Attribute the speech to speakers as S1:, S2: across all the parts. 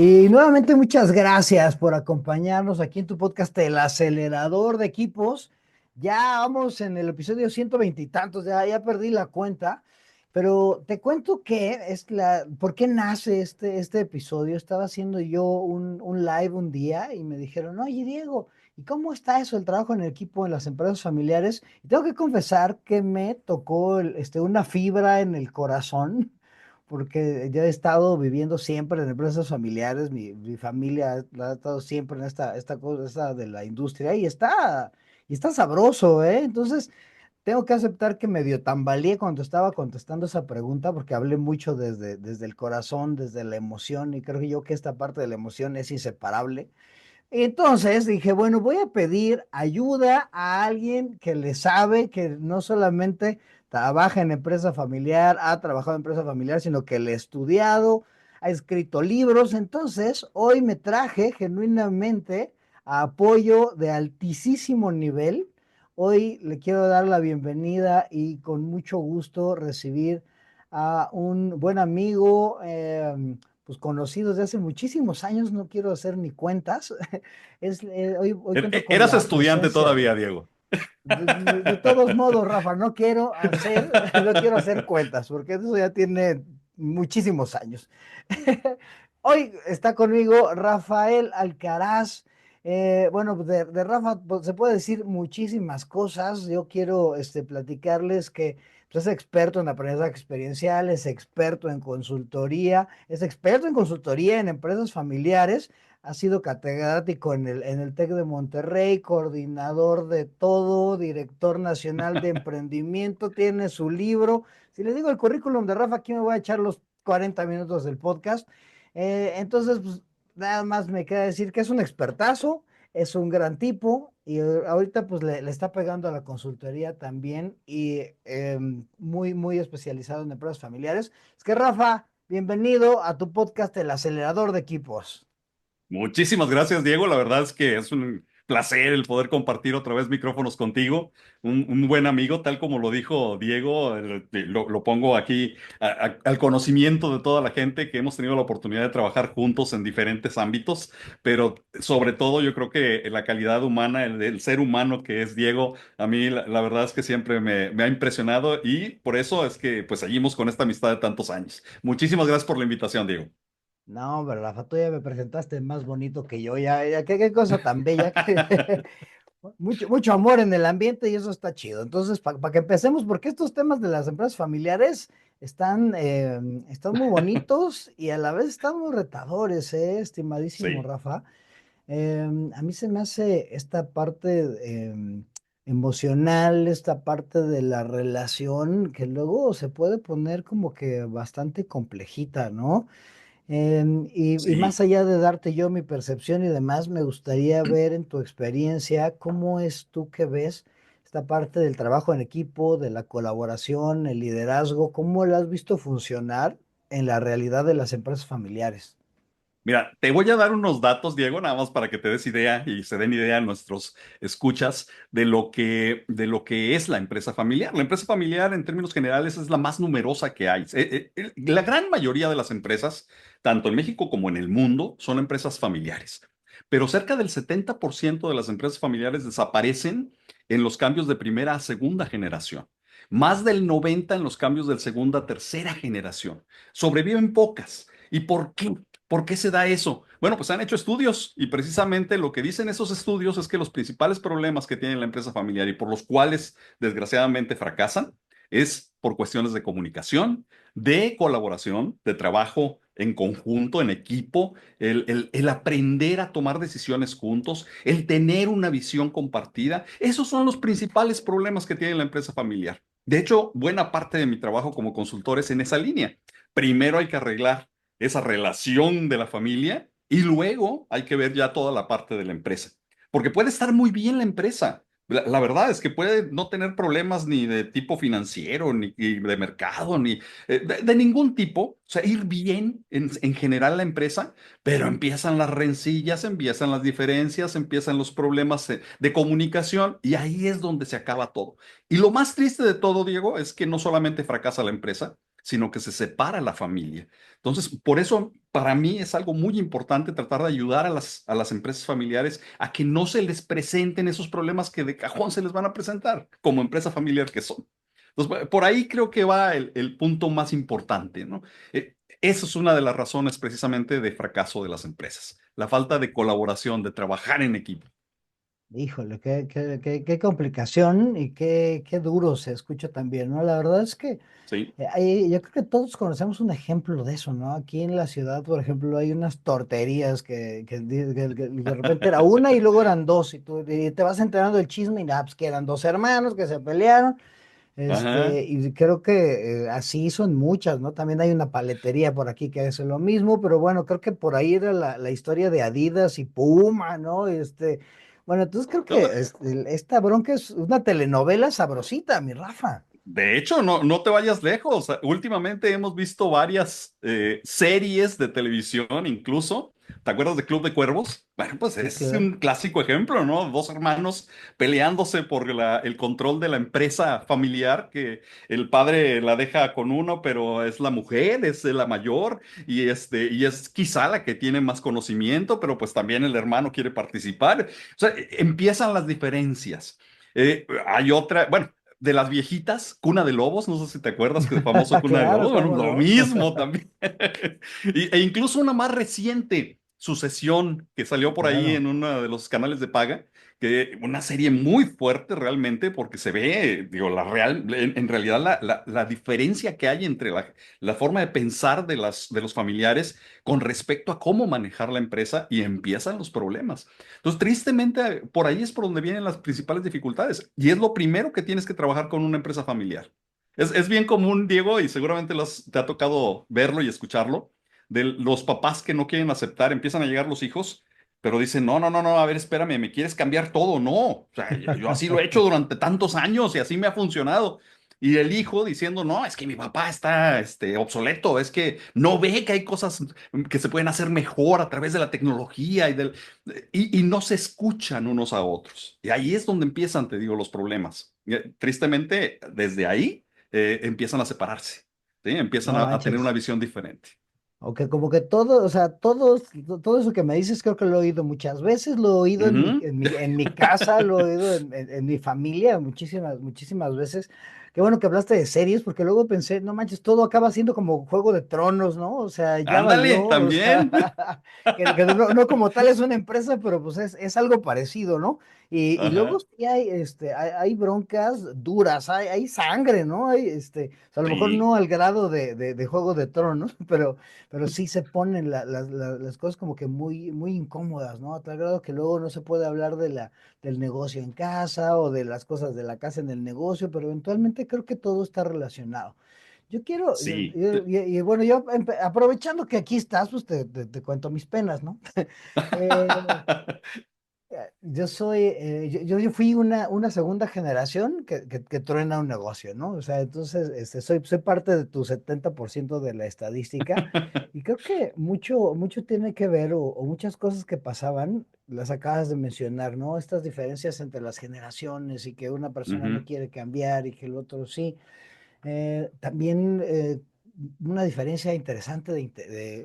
S1: Y nuevamente muchas gracias por acompañarnos aquí en tu podcast El Acelerador de Equipos. Ya vamos en el episodio 120 y tantos, ya perdí la cuenta, pero te cuento que ¿por qué nace este episodio? Estaba haciendo yo un live un día y me dijeron, oye Diego, ¿y cómo está eso, el trabajo en equipo en las empresas familiares? Y tengo que confesar que me tocó una fibra en el corazón porque yo he estado viviendo siempre en empresas familiares, mi familia ha estado siempre en esta cosa de la industria y está sabroso, ¿eh? Entonces, tengo que aceptar que medio tambaleé cuando estaba contestando esa pregunta, porque hablé mucho desde el corazón, desde la emoción, y creo que esta parte de la emoción es inseparable. Entonces dije, bueno, voy a pedir ayuda a alguien que le sabe, que no solamente trabaja en empresa familiar, ha trabajado en empresa familiar, sino que le ha estudiado, ha escrito libros. Entonces, hoy me traje genuinamente a apoyo de altísimo nivel. Hoy le quiero dar la bienvenida y con mucho gusto recibir a un buen amigo, pues conocido desde hace muchísimos años, no quiero hacer ni cuentas. Hoy cuento con
S2: Eras
S1: la
S2: estudiante
S1: presencia
S2: todavía,
S1: de,
S2: Diego.
S1: de todos modos, Rafa, no quiero hacer cuentas, porque eso ya tiene muchísimos años. Hoy está conmigo Rafael Alcaraz. Bueno, de Rafa pues, se puede decir muchísimas cosas. Yo quiero platicarles que pues, es experto en aprendizaje experiencial, es experto en consultoría, es experto en consultoría en empresas familiares. Ha sido catedrático en el TEC de Monterrey, coordinador de todo, director nacional de emprendimiento, tiene su libro. Si les digo el currículum de Rafa, aquí me voy a echar los 40 minutos del podcast. Entonces, pues nada más me queda decir que es un expertazo, es un gran tipo y ahorita pues le está pegando a la consultoría también y muy, muy especializado en empresas familiares. Es que Rafa, bienvenido a tu podcast El Acelerador de Equipos.
S2: Muchísimas gracias, Diego. La verdad es que es un placer el poder compartir otra vez micrófonos contigo. Un buen amigo, tal como lo dijo Diego, lo pongo aquí al conocimiento de toda la gente que hemos tenido la oportunidad de trabajar juntos en diferentes ámbitos, pero sobre todo yo creo que la calidad humana, el ser humano que es Diego, a mí la verdad es que siempre me ha impresionado y por eso es que pues seguimos con esta amistad de tantos años. Muchísimas gracias por la invitación, Diego.
S1: No, pero Rafa, tú ya me presentaste más bonito que yo, ya, qué cosa tan bella, que mucho, mucho amor en el ambiente y eso está chido. Entonces, para que empecemos, porque estos temas de las empresas familiares están muy bonitos y a la vez están muy retadores, estimadísimo
S2: Sí.
S1: Rafa. A mí se me hace esta parte emocional, esta parte de la relación que luego se puede poner como que bastante complejita, ¿no? Y más
S2: Sí.
S1: allá de darte yo mi percepción y demás, me gustaría ver en tu experiencia cómo es tú que ves esta parte del trabajo en equipo, de la colaboración, el liderazgo, cómo lo has visto funcionar en la realidad de las empresas familiares.
S2: Mira, te voy a dar unos datos, Diego, nada más para que te des idea y se den idea a nuestros escuchas de lo que es la empresa familiar. La empresa familiar, en términos generales, es la más numerosa que hay. La gran mayoría de las empresas, tanto en México como en el mundo, son empresas familiares. Pero cerca del 70% de las empresas familiares desaparecen en los cambios de primera a segunda generación. Más del 90% en los cambios de segunda a tercera generación. Sobreviven pocas. ¿Y por qué? ¿Por qué se da eso? Bueno, pues han hecho estudios y precisamente lo que dicen esos estudios es que los principales problemas que tiene la empresa familiar y por los cuales desgraciadamente fracasan es por cuestiones de comunicación, de colaboración, de trabajo en conjunto, en equipo, el aprender a tomar decisiones juntos, el tener una visión compartida. Esos son los principales problemas que tiene la empresa familiar. De hecho, buena parte de mi trabajo como consultor es en esa línea. Primero hay que arreglar esa relación de la familia y luego hay que ver ya toda la parte de la empresa. Porque puede estar muy bien la empresa. La verdad es que puede no tener problemas ni de tipo financiero, ni de mercado, ni de ningún tipo. O sea, ir bien en general la empresa, pero empiezan las rencillas, empiezan las diferencias, empiezan los problemas de comunicación y ahí es donde se acaba todo. Y lo más triste de todo, Diego, es que no solamente fracasa la empresa, sino que se separa la familia. Entonces, por eso para mí es algo muy importante tratar de ayudar a las empresas familiares a que no se les presenten esos problemas que de cajón se les van a presentar como empresa familiar que son. Entonces, por ahí creo que va el punto más importante, ¿no? Esa es una de las razones precisamente de fracaso de las empresas, la falta de colaboración, de trabajar en equipo.
S1: Híjole, qué complicación y qué duro se escucha también, ¿no? La verdad es que
S2: Sí.
S1: yo creo que todos conocemos un ejemplo de eso, ¿no? Aquí en la ciudad, por ejemplo, hay unas torterías que de repente era una y luego eran dos, y te vas enterando del chisme y nada, pues que eran dos hermanos que se pelearon,
S2: Ajá.
S1: y creo que así son muchas, ¿no? También hay una paletería por aquí que hace lo mismo, pero bueno, creo que por ahí era la historia de Adidas y Puma, ¿no? Bueno, entonces creo
S2: No,
S1: que esta bronca es una telenovela sabrosita, mi Rafa.
S2: de hecho, no te vayas lejos. Últimamente hemos visto varias series de televisión, incluso. ¿Te acuerdas de Club de Cuervos? Bueno, pues
S1: Sí,
S2: es
S1: claro.
S2: un clásico ejemplo, ¿no? Dos hermanos peleándose por el control de la empresa familiar, que el padre la deja con uno, pero es la mujer, es la mayor, y es quizá la que tiene más conocimiento, pero pues también el hermano quiere participar. O sea, empiezan las diferencias. Hay otra, bueno, de las viejitas, Cuna de Lobos, no sé si te acuerdas que de famoso Cuna de
S1: Claro,
S2: Lobos, bueno,
S1: cómo
S2: lo
S1: no.
S2: mismo también. E incluso una más reciente, Sucesión, que salió por ahí
S1: Claro.
S2: en uno de los canales de paga, que una serie muy fuerte realmente, porque se ve, digo, en realidad la diferencia que hay entre la forma de pensar de los familiares con respecto a cómo manejar la empresa y empiezan los problemas. Entonces, tristemente, por ahí es por donde vienen las principales dificultades. Y es lo primero que tienes que trabajar con una empresa familiar. Es bien común, Diego, y seguramente te ha tocado verlo y escucharlo, de los papás que no quieren aceptar, empiezan a llegar los hijos, pero dicen, no, a ver, espérame, ¿me quieres cambiar todo? No, o sea, yo así lo he hecho durante tantos años y así me ha funcionado. Y el hijo diciendo, no, es que mi papá está obsoleto, es que no ve que hay cosas que se pueden hacer mejor a través de la tecnología y no se escuchan unos a otros. Y ahí es donde empiezan, te digo, los problemas. Tristemente, desde ahí empiezan a separarse, ¿sí? Empiezan
S1: No
S2: a tener una
S1: manches.
S2: visión diferente.
S1: Aunque como que todo, o sea, todo eso que me dices creo que lo he oído muchas veces, lo he oído
S2: Ujú.
S1: en mi casa, lo he oído en mi familia muchísimas veces. Qué bueno que hablaste de series, porque luego pensé, no manches, todo acaba siendo como Juego de Tronos, ¿no? O sea, ya valió,
S2: Ándale,
S1: o sea,
S2: también.
S1: que no como tal es una empresa, pero pues es algo parecido, ¿no? Y luego
S2: Ajá.
S1: sí hay broncas duras, hay sangre, ¿no? O sea, a lo mejor
S2: Sí,
S1: no al grado de Juego de Tronos, pero sí se ponen las cosas como que muy incómodas, ¿no? A tal grado que luego no se puede hablar del negocio en casa o de las cosas de la casa en el negocio, pero eventualmente creo que todo está relacionado. Yo quiero,
S2: sí.
S1: y bueno, yo aprovechando que aquí estás, pues te cuento mis penas, ¿no? Eh, yo fui una segunda generación que truena un negocio, ¿no? O sea, entonces soy parte de tu 70% de la estadística y creo que mucho tiene que ver o muchas cosas que pasaban, las acabas de mencionar, ¿no? Estas diferencias entre las generaciones y que una persona no
S2: Ujú.
S1: quiere cambiar y que el otro sí. También una diferencia interesante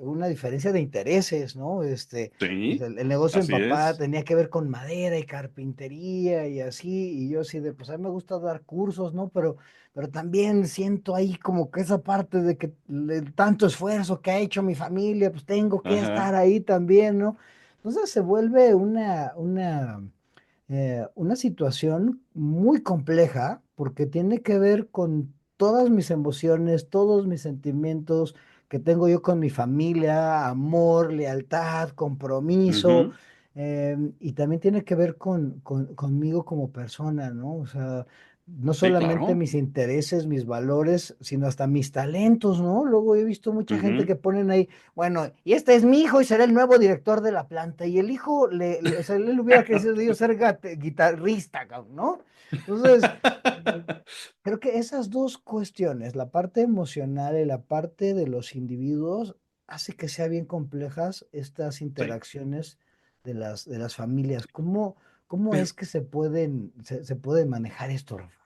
S1: una diferencia de intereses, ¿no? Pues
S2: Sí,
S1: el negocio en
S2: así
S1: papá
S2: es.
S1: tenía que ver con madera y carpintería y así, y yo así de, pues a mí me gusta dar cursos, ¿no? Pero también siento ahí como que esa parte de que tanto esfuerzo que ha hecho mi familia, pues tengo que
S2: Ajá.
S1: estar ahí también, ¿no? Entonces se vuelve una situación muy compleja porque tiene que ver con todas mis emociones, todos mis sentimientos que tengo yo con mi familia, amor, lealtad, compromiso,
S2: Ujú.
S1: y también tiene que ver conmigo como persona, ¿no? O sea, no
S2: Sí,
S1: solamente
S2: claro.
S1: mis intereses, mis valores, sino hasta mis talentos, ¿no? Luego he visto mucha gente
S2: Ujú.
S1: que ponen ahí, bueno, y este es mi hijo y será el nuevo director de la planta. Y el hijo, o sea, él hubiera querido ser guitarrista, cabrón, ¿no? Entonces, eh, creo que esas dos cuestiones, la parte emocional y la parte de los individuos, hace que sea bien complejas estas
S2: Sí.
S1: interacciones de las familias. ¿Cómo es
S2: Pero
S1: que se pueden manejar esto, Rafa?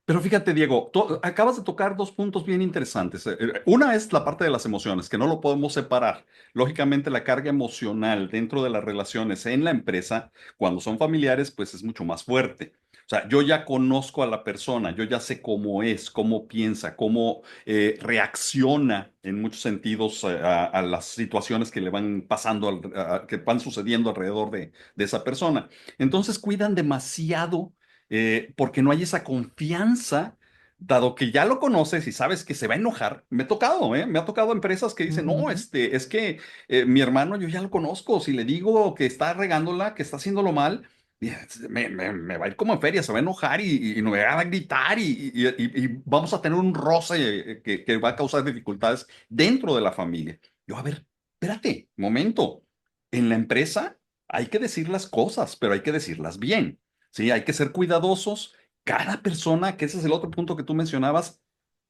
S2: Pero fíjate, Diego, acabas de tocar dos puntos bien interesantes. Una es la parte de las emociones, que no lo podemos separar. Lógicamente, la carga emocional dentro de las relaciones en la empresa, cuando son familiares, pues es mucho más fuerte. O sea, yo ya conozco a la persona, yo ya sé cómo es, cómo piensa, cómo reacciona en muchos sentidos a las situaciones que le van pasando, que van sucediendo alrededor de esa persona. Entonces, cuidan demasiado porque no hay esa confianza, dado que ya lo conoces y sabes que se va a enojar. Me ha tocado, ¿eh? Me ha tocado empresas que dicen, no,
S1: Ujú.
S2: es que mi hermano yo ya lo conozco, si le digo que está regándola, que está haciéndolo mal, me va a ir como en feria, se va a enojar y me va a gritar y vamos a tener un roce que va a causar dificultades dentro de la familia. Yo, a ver, espérate, momento. En la empresa hay que decir las cosas, pero hay que decirlas bien. Sí, hay que ser cuidadosos. Cada persona, que ese es el otro punto que tú mencionabas,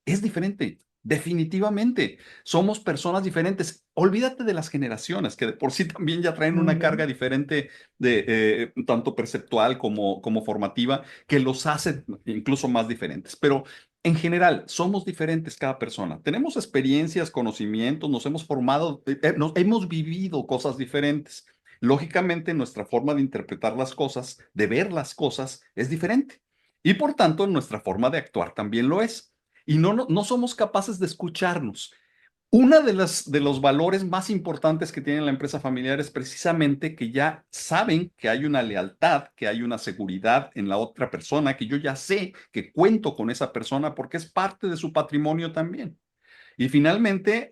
S2: es diferente. Definitivamente, somos personas diferentes. Olvídate de las generaciones, que de por sí también ya traen una
S1: Ujú.
S2: carga diferente de tanto perceptual como formativa, que los hace incluso más diferentes. Pero en general, somos diferentes cada persona. Tenemos experiencias, conocimientos, nos hemos formado, nos hemos vivido cosas diferentes. Lógicamente, nuestra forma de interpretar las cosas, de ver las cosas, es diferente. Y por tanto, nuestra forma de actuar también lo es. Y no somos capaces de escucharnos. Una de los valores más importantes que tiene la empresa familiar es precisamente que ya saben que hay una lealtad, que hay una seguridad en la otra persona, que yo ya sé que cuento con esa persona porque es parte de su patrimonio también. Y finalmente,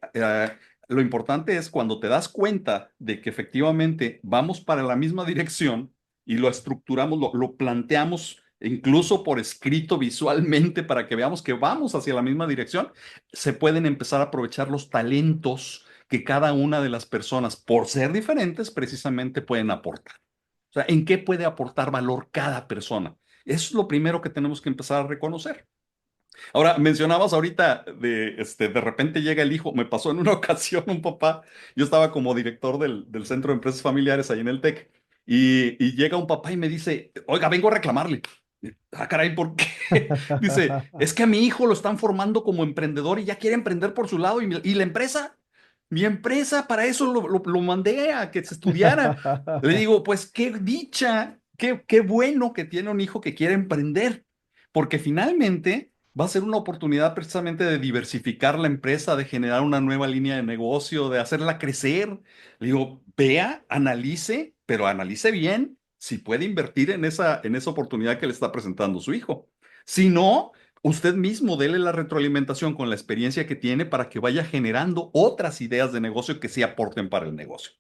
S2: lo importante es cuando te das cuenta de que efectivamente vamos para la misma dirección y lo estructuramos, lo planteamos incluso por escrito visualmente para que veamos que vamos hacia la misma dirección, se pueden empezar a aprovechar los talentos que cada una de las personas, por ser diferentes, precisamente pueden aportar. O sea, ¿en qué puede aportar valor cada persona? Eso es lo primero que tenemos que empezar a reconocer. Ahora, mencionabas ahorita de repente llega el hijo. Me pasó en una ocasión un papá, yo estaba como director del Centro de Empresas Familiares ahí en el TEC, y llega un papá y me dice, oiga, vengo a reclamarle. Ah, caray, ¿por qué? Dice, es que a mi hijo lo están formando como emprendedor y ya quiere emprender por su lado, y la empresa, mi empresa, para eso lo mandé a que se estudiara. Le digo, pues qué dicha, qué bueno que tiene un hijo que quiere emprender, porque finalmente va a ser una oportunidad precisamente de diversificar la empresa, de generar una nueva línea de negocio, de hacerla crecer. Le digo, vea, analice, pero analice bien si puede invertir en esa oportunidad que le está presentando su hijo. Si no, usted mismo dele la retroalimentación con la experiencia que tiene para que vaya generando otras ideas de negocio que sí aporten para el negocio.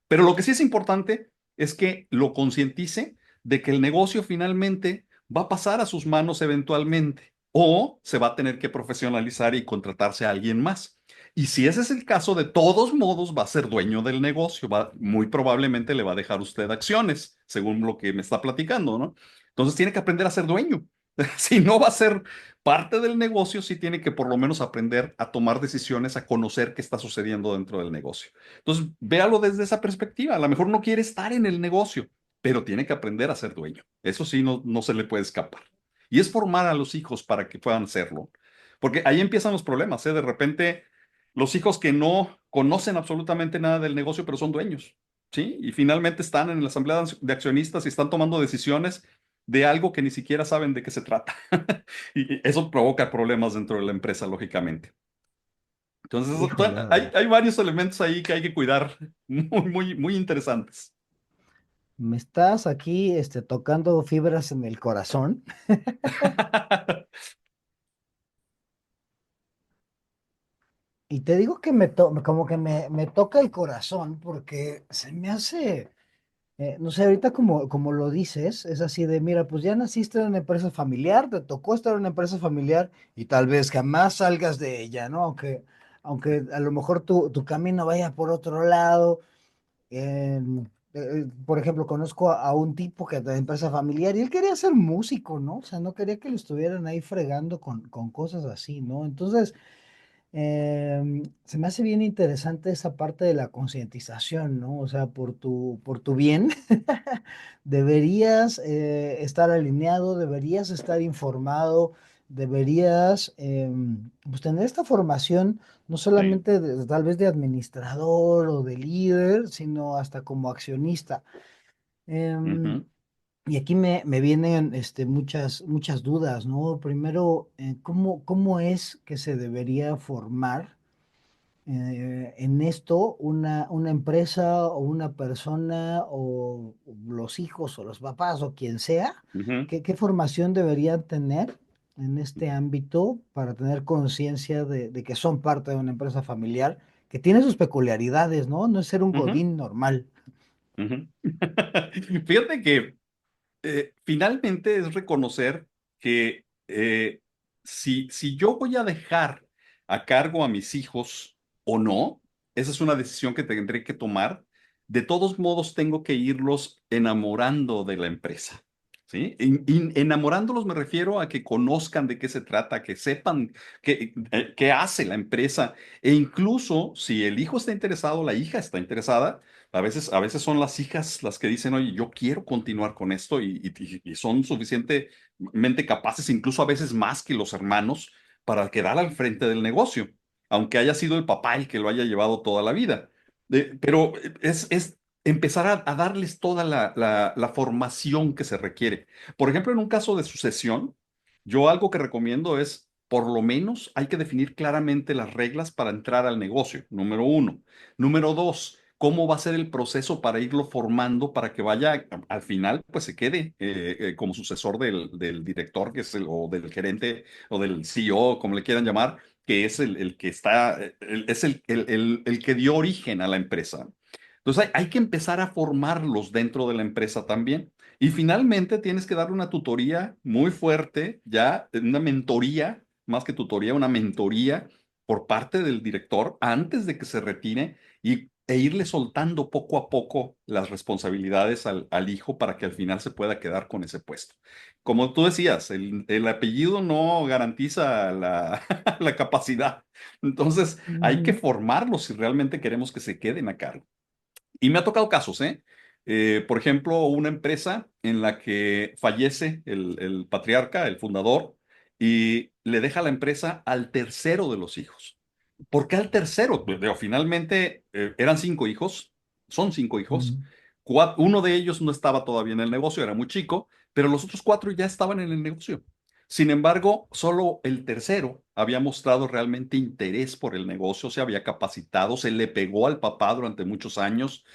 S2: Pero lo que sí es importante es que lo concientice de que el negocio finalmente va a pasar a sus manos eventualmente o se va a tener que profesionalizar y contratarse a alguien más. Y si ese es el caso, de todos modos va a ser dueño del negocio, muy probablemente le va a dejar usted acciones, según lo que me está platicando, ¿no? Entonces tiene que aprender a ser dueño. Si no va a ser parte del negocio, sí tiene que por lo menos aprender a tomar decisiones, a conocer qué está sucediendo dentro del negocio. Entonces, véalo desde esa perspectiva. A lo mejor no quiere estar en el negocio, pero tiene que aprender a ser dueño. Eso sí, no se le puede escapar. Y es formar a los hijos para que puedan serlo. Porque ahí empiezan los problemas, ¿eh? De repente, los hijos que no conocen absolutamente nada del negocio, pero son dueños, ¿sí? Y finalmente están en la asamblea de accionistas y están tomando decisiones de algo que ni siquiera saben de qué se trata. Y eso provoca problemas dentro de la empresa, lógicamente. Entonces,
S1: Híjole,
S2: hay varios elementos ahí que hay que cuidar, muy interesantes.
S1: me estás aquí tocando fibras en el corazón. Y te digo que como que me toca el corazón porque se me hace, no sé, ahorita como lo dices, es así de, mira, pues ya naciste en una empresa familiar, te tocó estar en una empresa familiar y tal vez jamás salgas de ella, ¿no? Aunque a lo mejor tu camino vaya por otro lado. Por ejemplo, conozco a un tipo que de empresa familiar y él quería ser músico, ¿no? O sea, no quería que lo estuvieran ahí fregando con cosas así, ¿no? Entonces, se me hace bien interesante esa parte de la concientización, ¿no? O sea, por tu bien, deberías estar alineado, deberías estar informado, deberías pues tener esta formación, no
S2: Sí.
S1: solamente tal vez de administrador o de líder, sino hasta como accionista. Em,
S2: Ujú,
S1: y aquí me vienen muchas dudas, ¿no? Primero, ¿cómo es que se debería formar en esto una empresa o una persona o los hijos o los papás o quien sea?
S2: ujú.
S1: ¿Qué formación deberían tener en este ámbito para tener conciencia de que son parte de una empresa familiar que tiene sus peculiaridades, ¿no? No es ser un
S2: Ujú,
S1: godín normal.
S2: ujú. Fíjate que finalmente es reconocer que si yo voy a dejar a cargo a mis hijos o no, esa es una decisión que tendré que tomar. De todos modos, tengo que irlos enamorando de la empresa. ¿Sí? Enamorándolos me refiero a que conozcan de qué se trata, que sepan qué hace la empresa e incluso si el hijo está interesado, la hija está interesada, a veces son las hijas las que dicen, oye, yo quiero continuar con esto y son suficientemente capaces, incluso a veces más que los hermanos, para quedar al frente del negocio, aunque haya sido el papá el que lo haya llevado toda la vida. Pero es empezar a darles toda la formación que se requiere. Por ejemplo, en un caso de sucesión, yo algo que recomiendo es, por lo menos, hay que definir claramente las reglas para entrar al negocio, número uno. Número dos, cómo va a ser el proceso para irlo formando para que vaya al final, pues se quede como sucesor del director, que es o del gerente o del CEO, como le quieran llamar, que es el que está, es el que dio origen a la empresa. Entonces hay que empezar a formarlos dentro de la empresa también. Y finalmente tienes que dar una tutoría muy fuerte, ya una mentoría, más que tutoría, una mentoría por parte del director antes de que se retire e irle soltando poco a poco las responsabilidades al hijo para que al final se pueda quedar con ese puesto. Como tú decías, el apellido no garantiza la capacidad. Entonces hay que
S1: Ujú,
S2: formarlos si realmente queremos que se queden a cargo. Y me ha tocado casos, ¿eh? Por ejemplo, una empresa en la que fallece el patriarca, el fundador, y le deja la empresa al tercero de los hijos. ¿Por qué al tercero? Pues, digo, finalmente eran 5 hijos, son 5 hijos.
S1: ujú.
S2: Uno de ellos no estaba todavía en el negocio, era muy chico, pero los otros 4 ya estaban en el negocio. Sin embargo, solo el tercero había mostrado realmente interés por el negocio, se había capacitado, se le pegó al papá durante muchos años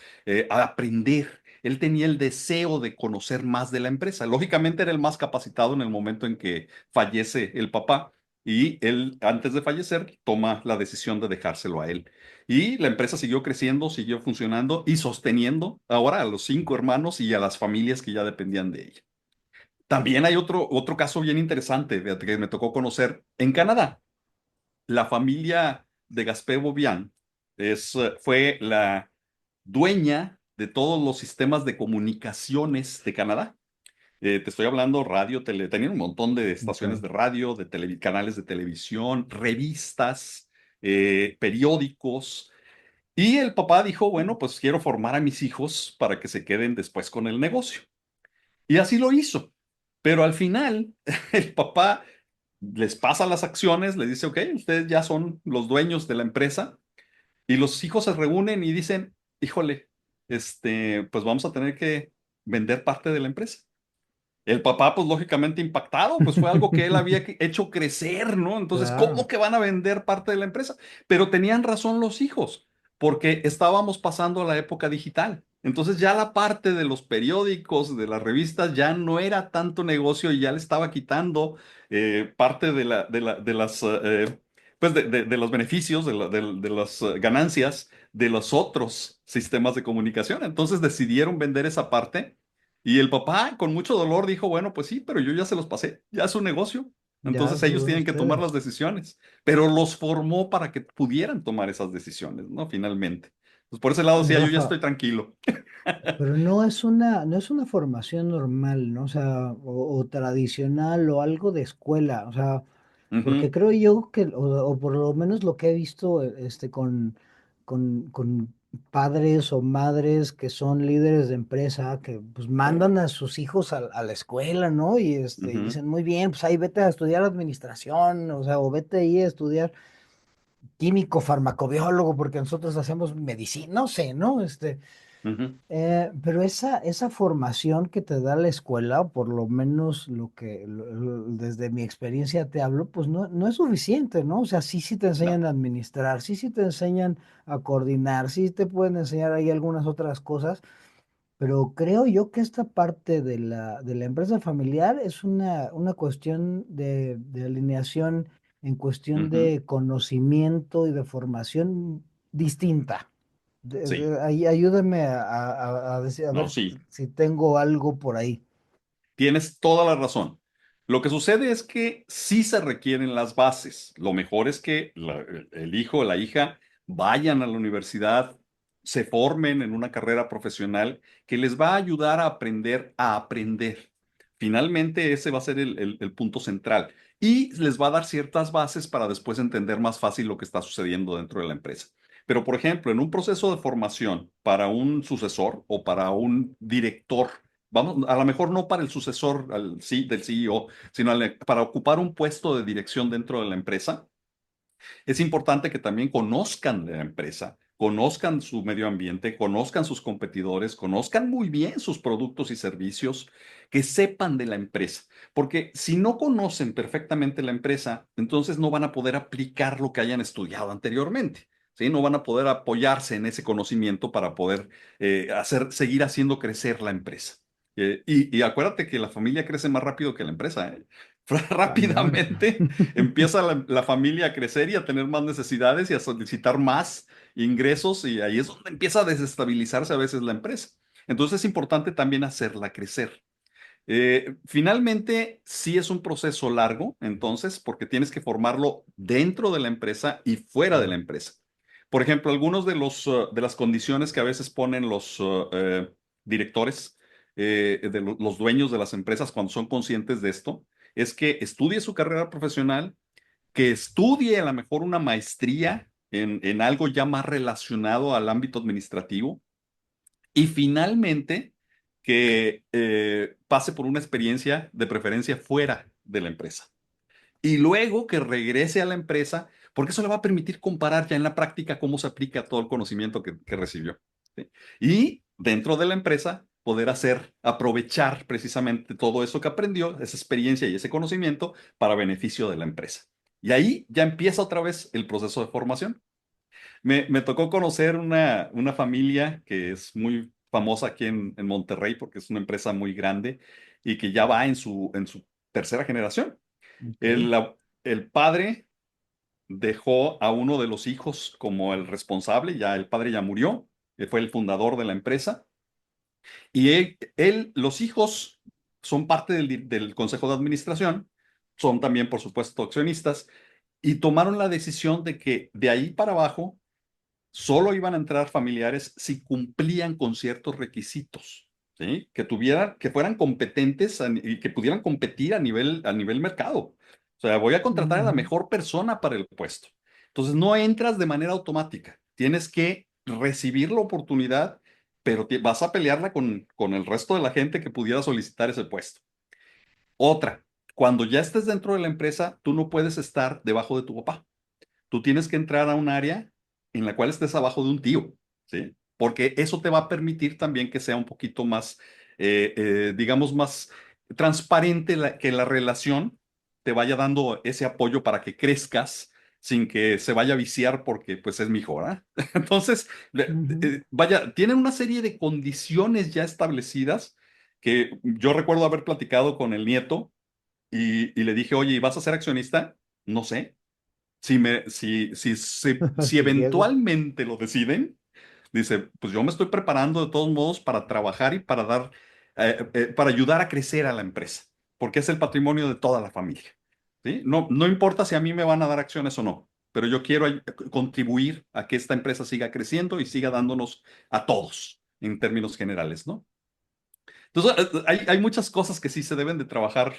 S2: a aprender. Él tenía el deseo de conocer más de la empresa. Lógicamente era el más capacitado en el momento en que fallece el papá y él, antes de fallecer, toma la decisión de dejárselo a él. Y la empresa siguió creciendo, siguió funcionando y sosteniendo ahora a los 5 hermanos y a las familias que ya dependían de ella. También hay otro caso bien interesante fíjate, que me tocó conocer en Canadá. La familia de Gaspé Bobian fue la dueña de todos los sistemas de comunicaciones de Canadá. Te estoy hablando radio, tenían un montón de
S1: Ok.
S2: estaciones de radio, de canales de televisión, revistas, periódicos. Y el papá dijo, bueno, pues quiero formar a mis hijos para que se queden después con el negocio. Y así lo hizo. Pero al final, el papá les pasa las acciones, le dice, ok, ustedes ya son los dueños de la empresa. Y los hijos se reúnen y dicen, híjole, pues vamos a tener que vender parte de la empresa. El papá, pues lógicamente impactado, pues fue algo que él había hecho crecer, ¿no? Entonces, ¿cómo
S1: Claro,
S2: que van a vender parte de la empresa? Pero tenían razón los hijos, porque estábamos pasando a la época digital. Entonces ya la parte de los periódicos, de las revistas, ya no era tanto negocio y ya le estaba quitando parte de las, pues de los beneficios, de las ganancias de los otros sistemas de comunicación. Entonces decidieron vender esa parte y el papá, con mucho dolor, dijo, bueno, pues sí, pero yo ya se los pasé, ya es su negocio.
S1: ya
S2: Entonces
S1: son
S2: ellos
S1: de
S2: tienen que tomar las
S1: ustedes.
S2: decisiones, pero los formó para que pudieran tomar esas decisiones, ¿no? Finalmente. Pues por ese lado, sí, yo ya
S1: Rafa,
S2: estoy tranquilo.
S1: pero no es una formación normal, ¿no? O sea, o tradicional o algo de escuela, o sea, porque
S2: Ujú,
S1: creo yo que, o por lo menos lo que he visto, con padres o madres que son líderes de empresa que pues mandan a sus hijos a la escuela, ¿no? Y y
S2: Ujú,
S1: dicen, muy bien, pues ahí vete a estudiar administración, o sea, o vete ahí a estudiar químico, farmacobiólogo, porque nosotros hacemos medicina, no sé, ¿no?
S2: ujú,
S1: Pero esa formación que te da la escuela, o por lo menos desde mi experiencia te hablo, pues no es suficiente, ¿no? O sea, sí te
S2: no,
S1: enseñan a administrar, sí te enseñan a coordinar, sí te pueden enseñar ahí algunas otras cosas, pero creo yo que esta parte de la empresa familiar es una cuestión de alineación en cuestión
S2: ujú,
S1: de conocimiento y de formación distinta.
S2: sí,
S1: Ahí ayúdame a a
S2: no,
S1: ver
S2: sí.
S1: si tengo algo por ahí.
S2: Tienes toda la razón. Lo que sucede es que sí se requieren las bases. Lo mejor es que el hijo o la hija vayan a la universidad, se formen en una carrera profesional que les va a ayudar a aprender a aprender. Finalmente, ese va a ser el punto central y les va a dar ciertas bases para después entender más fácil lo que está sucediendo dentro de la empresa. Pero, por ejemplo, en un proceso de formación para un sucesor o para un director, vamos, a lo mejor no para el sucesor del CEO, sino para ocupar un puesto de dirección dentro de la empresa, es importante que también conozcan la empresa, conozcan su medio ambiente, conozcan sus competidores, conozcan muy bien sus productos y servicios, que sepan de la empresa. Porque si no conocen perfectamente la empresa, entonces no van a poder aplicar lo que hayan estudiado anteriormente. ¿Sí? No van a poder apoyarse en ese conocimiento para poder seguir haciendo crecer la empresa. Y acuérdate que la familia crece más rápido que la empresa, ¿eh?
S1: Cañón.
S2: Rápidamente empieza la familia a crecer y a tener más necesidades y a solicitar más ingresos y ahí es donde empieza a desestabilizarse a veces la empresa. Entonces es importante también hacerla crecer. Finalmente, sí es un proceso largo, entonces, porque tienes que formarlo dentro de la empresa y fuera de la
S1: Claro.
S2: empresa. Por ejemplo, algunos de de las condiciones que a veces ponen los directores, los dueños de las empresas cuando son conscientes de esto, es que estudie su carrera profesional, que estudie a lo mejor una maestría en algo ya más relacionado al ámbito administrativo y finalmente que pase por una experiencia de preferencia fuera de la empresa. Y luego que regrese a la empresa, porque eso le va a permitir comparar ya en la práctica cómo se aplica todo el conocimiento que recibió. ¿Sí? Y dentro de la empresa, poder aprovechar precisamente todo eso que aprendió, esa experiencia y ese conocimiento para beneficio de la empresa. Y ahí ya empieza otra vez el proceso de formación. Me tocó conocer una familia que es muy famosa aquí en Monterrey porque es una empresa muy grande y que ya va en en su tercera generación.
S1: Ok.
S2: El padre dejó a uno de los hijos como el responsable, ya el padre ya murió, fue el fundador de la empresa, y los hijos son parte del consejo de administración, son también, por supuesto, accionistas, y tomaron la decisión de que de ahí para abajo solo iban a entrar familiares si cumplían con ciertos requisitos, ¿sí? Que fueran competentes y que pudieran competir a nivel mercado. O sea, voy a contratar a la
S1: Ujú.
S2: mejor persona para el puesto. Entonces, no entras de manera automática. Tienes que recibir la oportunidad, pero vas a pelearla con el resto de la gente que pudiera solicitar ese puesto. Otra, cuando ya estés dentro de la empresa, tú no puedes estar debajo de tu papá. Tú tienes que entrar a un área en la cual estés abajo de un tío, ¿sí? Porque eso te va a permitir también que sea un poquito más, digamos, más transparente, que la relación te vaya dando ese apoyo para que crezcas sin que se vaya a viciar porque pues es mi hijo, ¿verdad? Entonces,
S1: Ujú.
S2: vaya, tienen una serie de condiciones ya establecidas que yo recuerdo haber platicado con el nieto y le dije, oye, ¿y vas a ser accionista? No sé. Si
S1: Si llego.
S2: eventualmente lo deciden, dice, pues yo me estoy preparando de todos modos para trabajar y para para ayudar a crecer a la empresa, porque es el patrimonio de toda la familia. ¿Sí? No importa si a mí me van a dar acciones o no, pero yo quiero contribuir a que esta empresa siga creciendo y siga dándonos a todos en términos generales, ¿no? Entonces, hay muchas cosas que sí se deben de trabajar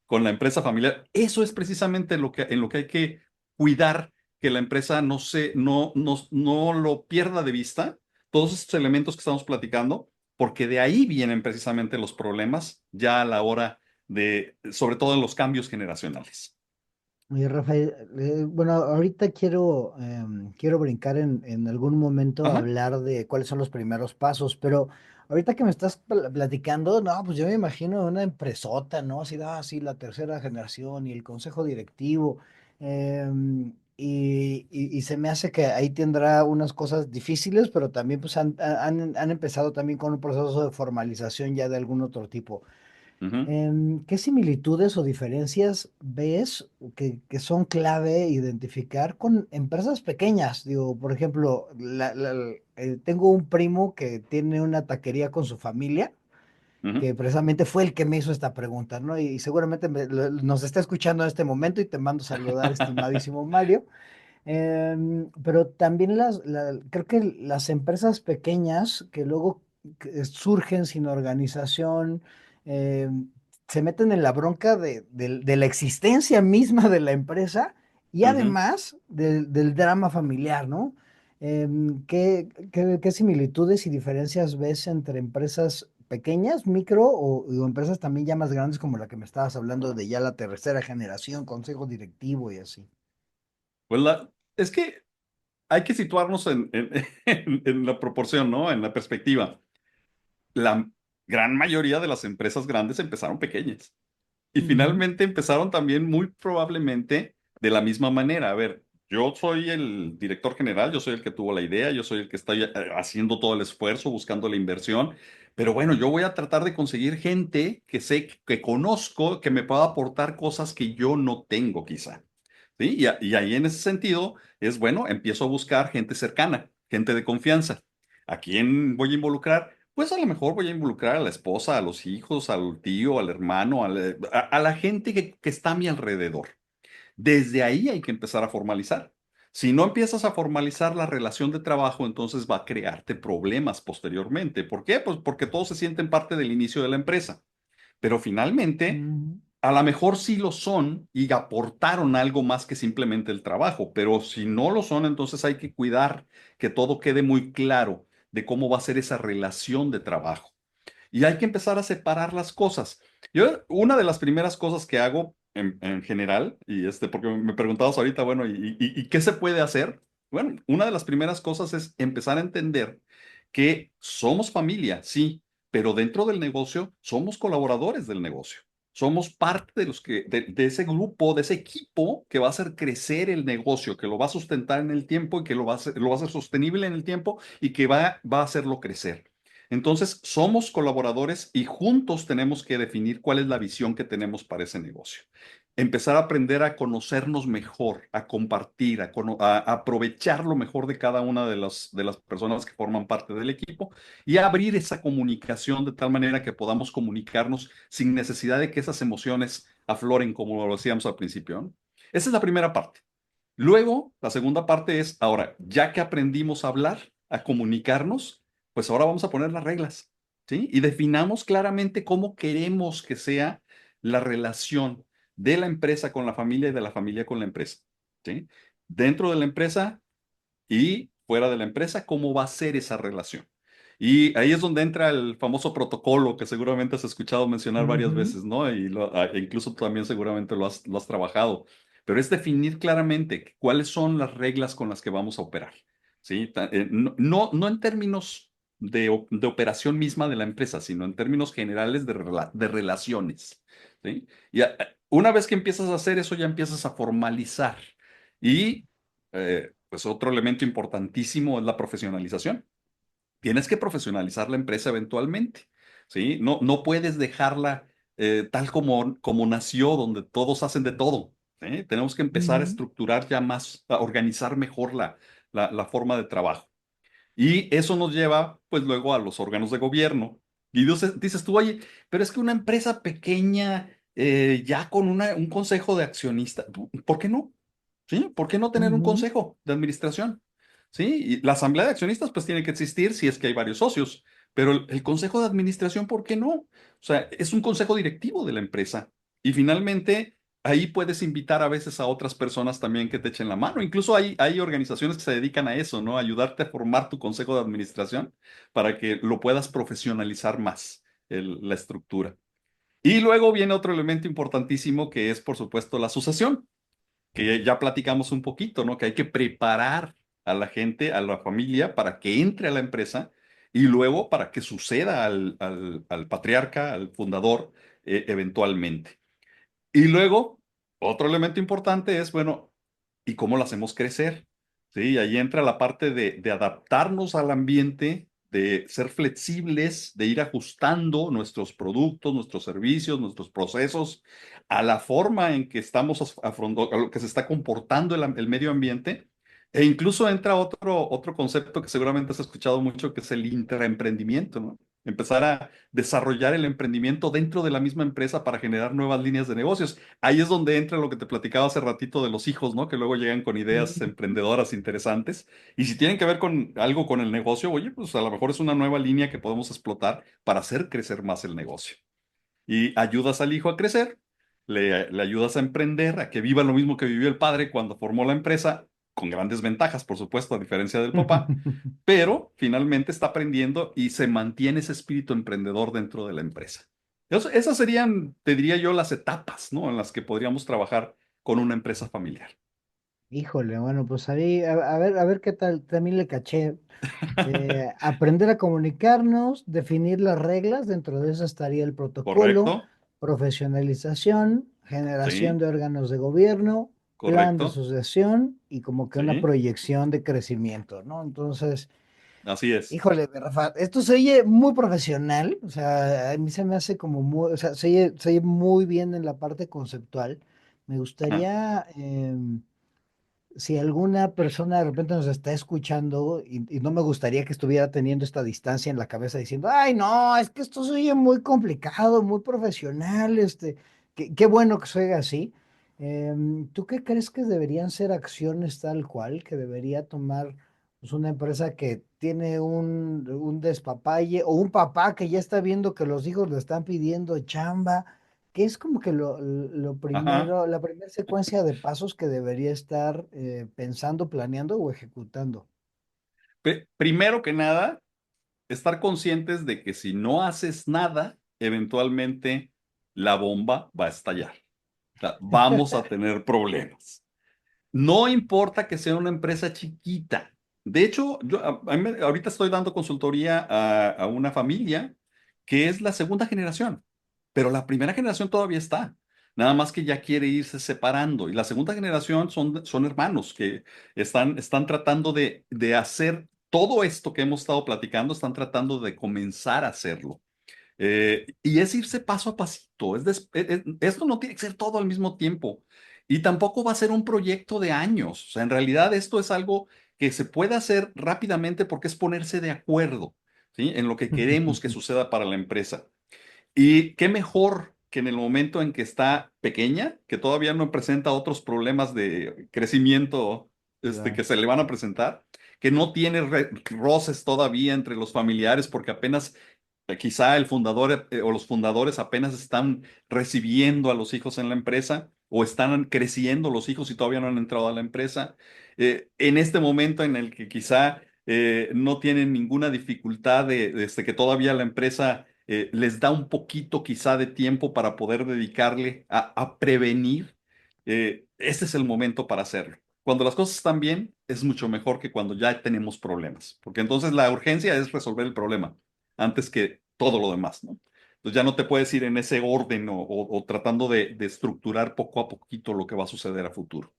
S2: con la empresa familiar. Eso es precisamente en lo que hay que cuidar, que la empresa no lo pierda de vista, todos estos elementos que estamos platicando, porque de ahí vienen precisamente los problemas ya a la hora de, sobre todo en los cambios generacionales.
S1: Oye, Rafael, bueno, ahorita quiero brincar en algún momento a
S2: Ajá,
S1: hablar de cuáles son los primeros pasos, pero ahorita que me estás platicando, no, pues yo me imagino una empresota, ¿no? Así, así la tercera generación y el consejo directivo, y se me hace que ahí tendrá unas cosas difíciles, pero también pues han empezado también con un proceso de formalización ya de algún otro tipo.
S2: ujú,
S1: ¿Qué similitudes o diferencias ves que son clave identificar con empresas pequeñas? Digo, por ejemplo, tengo un primo que tiene una taquería con su familia,
S2: ujú.
S1: que precisamente fue el que me hizo esta pregunta, ¿no? Y seguramente nos está escuchando en este momento y te mando saludar, estimadísimo Mario. Pero también creo que las empresas pequeñas que luego surgen sin organización, em, se meten en la bronca de la existencia misma de la empresa y
S2: Ujú.
S1: además del drama familiar, ¿no? ¿Qué similitudes y diferencias ves entre empresas pequeñas, micro o empresas también ya más grandes como la que me estabas hablando de ya la tercera generación, consejo directivo y así?
S2: Pues es que hay que situarnos en la proporción, ¿no? En la perspectiva. La gran mayoría de las empresas grandes empezaron pequeñas. Y
S1: Ujú,
S2: finalmente empezaron también muy probablemente de la misma manera. A ver, yo soy el director general, yo soy el que tuvo la idea, yo soy el que está haciendo todo el esfuerzo, buscando la inversión, pero bueno, yo voy a tratar de conseguir gente que sé, que conozco, que me pueda aportar cosas que yo no tengo quizá. ¿Sí? Y ahí en ese sentido es, bueno, empiezo a buscar gente cercana, gente de confianza. ¿A quién voy a involucrar? Pues a lo mejor voy a involucrar a la esposa, a los hijos, al tío, al hermano, a la gente que está a mi alrededor. Desde ahí hay que empezar a formalizar. Si no empiezas a formalizar la relación de trabajo, entonces va a crearte problemas posteriormente. ¿Por qué? Pues porque todos se sienten parte del inicio de la empresa. Pero finalmente,
S1: ujú.
S2: a lo mejor sí lo son y aportaron algo más que simplemente el trabajo, pero si no lo son, entonces hay que cuidar que todo quede muy claro de cómo va a ser esa relación de trabajo. Y hay que empezar a separar las cosas. Yo, una de las primeras cosas que hago en general, y porque me preguntabas ahorita, bueno, ¿y qué se puede hacer? Bueno, una de las primeras cosas es empezar a entender que somos familia, sí, pero dentro del negocio somos colaboradores del negocio. Somos parte de de ese grupo, de ese equipo que va a hacer crecer el negocio, que lo va a sustentar en el tiempo y que lo va a hacer sostenible en el tiempo y que va a hacerlo crecer. Entonces, somos colaboradores y juntos tenemos que definir cuál es la visión que tenemos para ese negocio. Empezar a aprender a conocernos mejor, a compartir, a aprovechar lo mejor de cada una de las personas que forman parte del equipo y abrir esa comunicación de tal manera que podamos comunicarnos sin necesidad de que esas emociones afloren como lo hacíamos al principio, ¿no? Esa es la primera parte. Luego, la segunda parte es, ahora, ya que aprendimos a hablar, a comunicarnos, pues ahora vamos a poner las reglas, ¿sí? Y definamos claramente cómo queremos que sea la relación de la empresa con la familia y de la familia con la empresa, ¿sí? Dentro de la empresa y fuera de la empresa, cómo va a ser esa relación. Y ahí es donde entra el famoso protocolo que seguramente has escuchado mencionar varias
S1: Ujú,
S2: veces, ¿no? E incluso tú también seguramente lo has trabajado. Pero es definir claramente cuáles son las reglas con las que vamos a operar, ¿sí? No en términos de operación misma de la empresa, sino en términos generales de relaciones, ¿sí? Una vez que empiezas a hacer eso, ya empiezas a formalizar. Y pues otro elemento importantísimo es la profesionalización. Tienes que profesionalizar la empresa eventualmente, ¿sí? No puedes dejarla tal como nació, donde todos hacen de todo, ¿sí? Tenemos que empezar a
S1: ujú,
S2: estructurar ya más, a organizar mejor la forma de trabajo. Y eso nos lleva, pues luego a los órganos de gobierno. Y dices tú, oye, pero es que una empresa pequeña, ya con un consejo de accionistas, ¿por qué no? ¿Sí? ¿Por qué no tener un
S1: ujú,
S2: consejo de administración? ¿Sí? Y la asamblea de accionistas pues tiene que existir si es que hay varios socios, pero el consejo de administración, ¿por qué no? O sea, es un consejo directivo de la empresa. Y finalmente, ahí puedes invitar a veces a otras personas también que te echen la mano. Incluso hay organizaciones que se dedican a eso, ¿no? Ayudarte a formar tu consejo de administración para que lo puedas profesionalizar más, la estructura. Y luego viene otro elemento importantísimo que es, por supuesto, la sucesión, que ya platicamos un poquito, ¿no? Que hay que preparar a la gente, a la familia, para que entre a la empresa y luego para que suceda al patriarca, al fundador, eventualmente. Y luego, otro elemento importante es, bueno, ¿y cómo lo hacemos crecer? Sí, ahí entra la parte de adaptarnos al ambiente, de ser flexibles, de ir ajustando nuestros productos, nuestros servicios, nuestros procesos a la forma en que estamos afrontando, a lo que se está comportando el medio ambiente. E incluso entra otro concepto que seguramente has escuchado mucho, que es el intraemprendimiento, ¿no? Empezar a desarrollar el emprendimiento dentro de la misma empresa para generar nuevas líneas de negocios. Ahí es donde entra lo que te platicaba hace ratito de los hijos, ¿no? Que luego llegan con ideas
S1: Mm.
S2: emprendedoras interesantes. Y si tienen que ver con algo con el negocio, oye, pues a lo mejor es una nueva línea que podemos explotar para hacer crecer más el negocio. Y ayudas al hijo a crecer, le ayudas a emprender, a que viva lo mismo que vivió el padre cuando formó la empresa, con grandes ventajas, por supuesto, a diferencia del papá, pero finalmente está aprendiendo y se mantiene ese espíritu emprendedor dentro de la empresa. Esas serían, te diría yo, las etapas, ¿no? En las que podríamos trabajar con una empresa familiar.
S1: Híjole, bueno, pues ahí, a ver qué tal, también le caché. Aprender a comunicarnos, definir las reglas, dentro de eso estaría el protocolo,
S2: ¿Correcto?
S1: profesionalización, generación
S2: Sí,
S1: de órganos de gobierno, plan de
S2: correcto.
S1: sucesión y como que una
S2: Sí,
S1: proyección de crecimiento, ¿no? Entonces,
S2: así es.
S1: híjole, Rafa, esto se oye muy profesional, o sea, a mí se me hace como muy, o sea, se oye muy bien en la parte conceptual. Me
S2: Ajá,
S1: gustaría, si alguna persona de repente nos está escuchando y no me gustaría que estuviera teniendo esta distancia en la cabeza diciendo, ay, no, es que esto se oye muy complicado, muy profesional, qué bueno que se oiga así. ¿Tú qué crees que deberían ser acciones tal cual que debería tomar pues, una empresa que tiene un despapalle o un papá que ya está viendo que los hijos le están pidiendo chamba? Que es como que lo
S2: ajá.
S1: primero, la primera secuencia de pasos que debería estar pensando, planeando o ejecutando.
S2: Primero que nada, estar conscientes de que si no haces nada, eventualmente la bomba va a estallar. O sea, vamos a tener problemas. No importa que sea una empresa chiquita. De hecho, ahorita estoy dando consultoría a una familia que es la segunda generación, pero la primera generación todavía está. Nada más que ya quiere irse separando. Y la segunda generación son hermanos que están tratando de hacer todo esto que hemos estado platicando, están tratando de comenzar a hacerlo. Y es irse paso a pasito. Esto no tiene que ser todo al mismo tiempo. Y tampoco va a ser un proyecto de años. O sea, en realidad esto es algo que se puede hacer rápidamente porque es ponerse de acuerdo, ¿sí? En lo que queremos que suceda para la empresa. Y qué mejor que en el momento en que está pequeña, que todavía no presenta otros problemas de crecimiento, que
S1: Claro.
S2: se le van a presentar, que no tiene roces todavía entre los familiares porque apenas quizá el fundador o los fundadores apenas están recibiendo a los hijos en la empresa o están creciendo los hijos y todavía no han entrado a la empresa. En este momento en el que quizá no tienen ninguna dificultad desde que todavía la empresa les da un poquito quizá de tiempo para poder dedicarle a prevenir, ese es el momento para hacerlo. Cuando las cosas están bien, es mucho mejor que cuando ya tenemos problemas, porque entonces la urgencia es resolver el problema antes que todo lo demás, ¿no? Entonces ya no te puedes ir en ese orden o tratando de estructurar poco a poquito lo que va a suceder a futuro.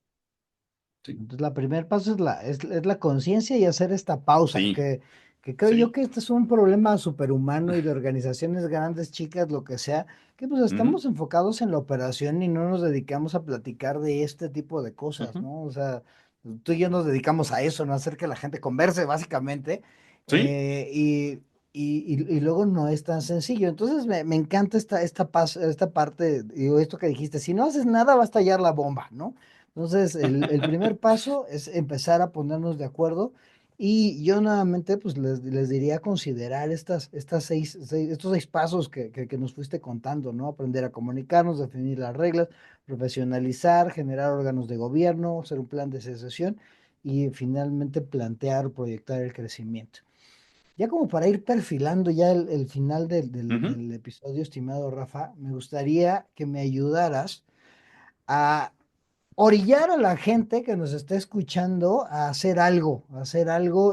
S2: Sí,
S1: Entonces, la primer paso es la conciencia y hacer esta pausa,
S2: sí,
S1: que creo yo
S2: sí.
S1: que este es un problema superhumano y de organizaciones grandes, chicas, lo que sea, que pues
S2: Ujú,
S1: estamos enfocados en la operación y no nos dedicamos a platicar de este tipo de cosas,
S2: ujú.
S1: ¿no? O sea, tú y yo nos dedicamos a eso, ¿no? A hacer que la gente converse, básicamente,
S2: Sí,
S1: eh, y, y luego no es tan sencillo. Entonces, me encanta esta parte, digo, esto que dijiste, si no haces nada va a estallar la bomba, ¿no? Entonces, el primer paso es empezar a ponernos de acuerdo Y yo nuevamente pues les diría considerar estos 6 pasos que nos fuiste contando, ¿no? Aprender a comunicarnos, definir las reglas, profesionalizar, generar órganos de gobierno, hacer un plan de sucesión y finalmente plantear o proyectar el crecimiento. Ya como para ir perfilando ya el final
S2: Ujú.
S1: del episodio, estimado Rafa, me gustaría que me ayudaras a orillar a la gente que nos está escuchando a hacer algo,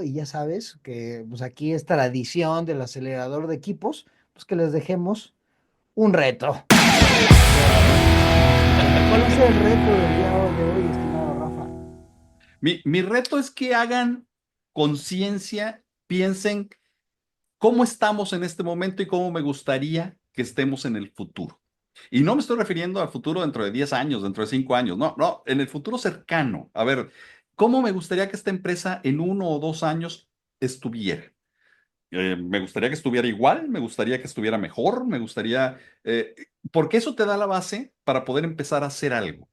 S1: y ya sabes que pues aquí está la edición del acelerador de equipos, pues que les dejemos un reto. ¿Cuál va a ser el reto del día de hoy, estimado Rafa?
S2: Mi reto es que hagan conciencia, piensen cómo estamos en este momento y cómo me gustaría que estemos en el futuro. Y no me estoy refiriendo al futuro dentro de 10 años, dentro de 5 años, no, no, en el futuro cercano. A ver, ¿cómo me gustaría que esta empresa en 1 o 2 años estuviera? Me gustaría que estuviera igual, me gustaría que estuviera mejor, me gustaría, porque eso te da la base para poder empezar a hacer algo.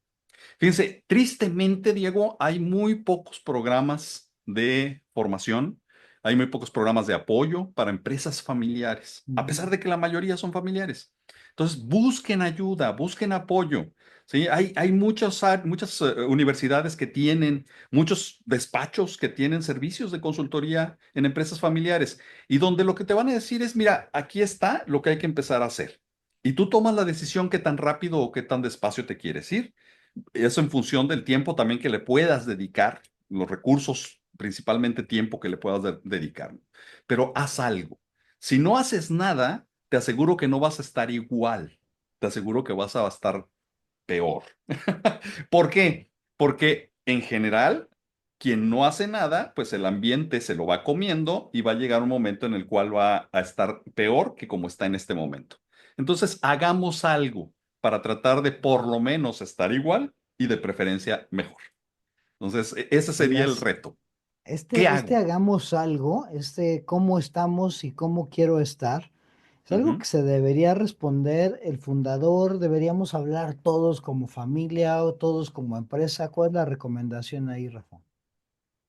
S2: Fíjense, tristemente, Diego, hay muy pocos programas de formación, hay muy pocos programas de apoyo para empresas familiares, a pesar
S1: Ujú.
S2: de que la mayoría son familiares. Entonces, busquen ayuda, busquen apoyo. ¿Sí? Hay muchas universidades que tienen, muchos despachos que tienen servicios de consultoría en empresas familiares y donde lo que te van a decir es, mira, aquí está lo que hay que empezar a hacer. Y tú tomas la decisión qué tan rápido o qué tan despacio te quieres ir. Eso en función del tiempo también que le puedas dedicar, los recursos, principalmente tiempo que le puedas dedicar. Pero haz algo. Si no haces nada, te aseguro que no vas a estar igual. Te aseguro que vas a estar peor. ¿Por qué? Porque en general, quien no hace nada, pues el ambiente se lo va comiendo y va a llegar un momento en el cual va a estar peor que como está en este momento. Entonces, hagamos algo para tratar de por lo menos estar igual y de preferencia mejor. Entonces, ese sería el
S1: Oigas,
S2: reto. ¿Qué
S1: este
S2: hago?
S1: hagamos algo, cómo estamos y cómo quiero estar, es algo
S2: Ujú.
S1: que se debería responder el fundador, deberíamos hablar todos como familia o todos como empresa. ¿Cuál es la recomendación ahí, Rafa?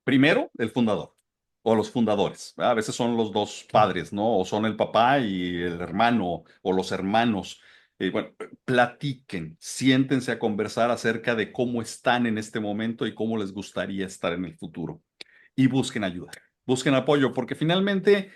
S2: Primero, el fundador o los fundadores. ¿Verdad? A veces son los dos padres, ¿no? O son el papá y el hermano o los hermanos. Bueno, platiquen, siéntense a conversar acerca de cómo están en este momento y cómo les gustaría estar en el futuro. Y busquen ayuda, busquen apoyo, porque finalmente,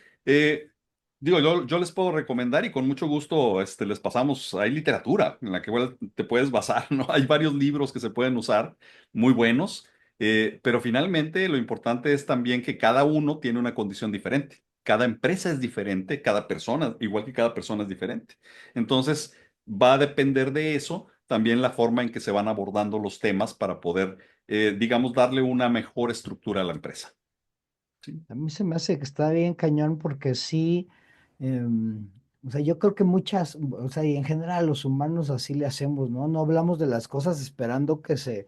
S2: digo, yo les puedo recomendar y con mucho gusto les pasamos, hay literatura en la que igual te puedes basar, ¿no? Hay varios libros que se pueden usar, muy buenos. Pero finalmente lo importante es también que cada uno tiene una condición diferente. Cada empresa es diferente, cada persona, igual que cada persona es diferente. Entonces, va a depender de eso también la forma en que se van abordando los temas para poder, digamos, darle una mejor estructura a la empresa. ¿Sí?
S1: A mí se me hace que está bien cañón porque sí, o sea, yo creo que o sea, y en general los humanos así le hacemos, ¿no? No hablamos de las cosas esperando que se